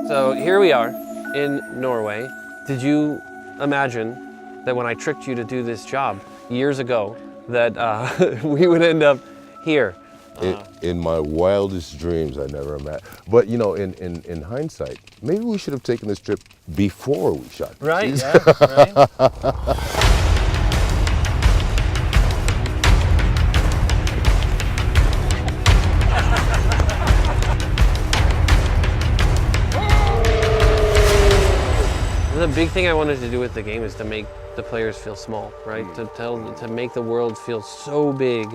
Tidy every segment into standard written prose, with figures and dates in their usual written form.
So here we are in Norway. Did you imagine that when I tricked you to do this job years ago, that we would end up here? In my wildest dreams, I never imagined. But you know, in hindsight, maybe we should have taken this trip before we shot this. Right, yeah, right. The big thing I wanted to do with the game is to make the players feel small, right? To make the world feel so big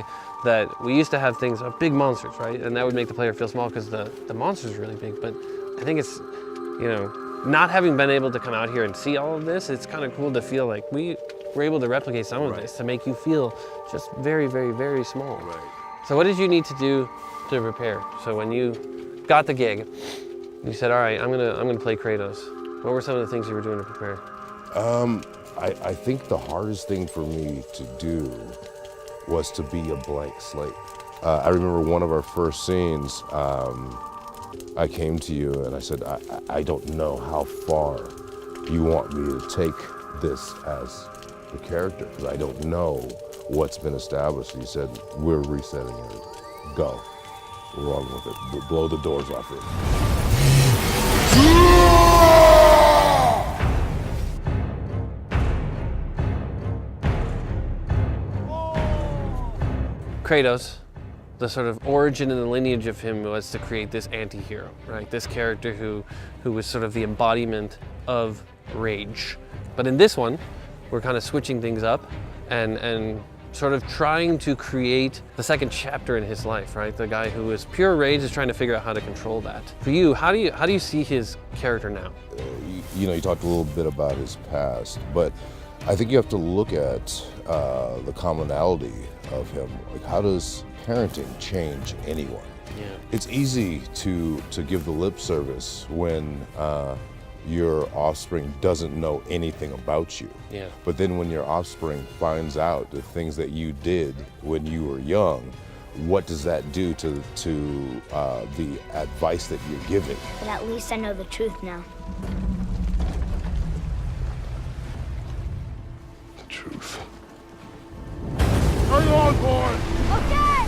that we used to have things, big monsters, right? And that would make the player feel small because the monster's really big. But I think it's, you know, not having been able to come out here and see all of this, it's kind of cool to feel like we were able to replicate some of this to make you feel just very, very, very small. Right. So what did you need to do to prepare? So when you got the gig, you said, all right, I'm gonna play Kratos. What were some of the things you were doing to prepare? I think the hardest thing for me to do was to be a blank slate. I remember one of our first scenes, I came to you and I said, I don't know how far you want me to take this as the character, because I don't know what's been established. You said, we're resetting it. Go. We're rolling with it. Blow the doors off it. Kratos, the sort of origin and the lineage of him was to create this anti-hero, right? This character who was sort of the embodiment of rage. But in this one, we're kind of switching things up and sort of trying to create the second chapter in his life, right? The guy who is pure rage is trying to figure out how to control that. For you, how do you see his character now? You know, you talked a little bit about his past, but I think you have to look at the commonality of him. Like, how does parenting change anyone? Yeah. It's easy to give the lip service when your offspring doesn't know anything about you. Yeah. But then when your offspring finds out the things that you did when you were young, what does that do to the advice that you're giving? But at least I know the truth now. The truth. Are you on board? Okay!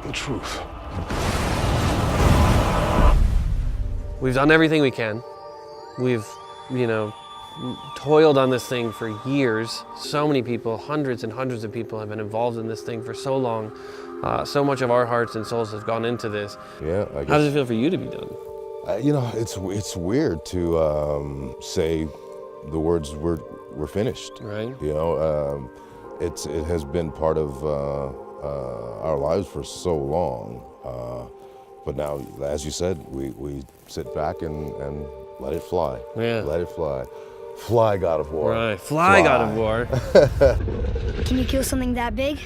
The truth. We've done everything we can. We've, you know, toiled on this thing for years. So many people, hundreds and hundreds of people have been involved in this thing for so long. So much of our hearts and souls have gone into this. Yeah, I guess. How does it feel for you to be done? You know, it's weird to say the words we're finished. Right. You know, it has been part of our lives for so long. But now, as you said, we sit back and let it fly. Yeah. Let it fly. Fly, God of War. Right. Fly, God of War. Can you kill something that big?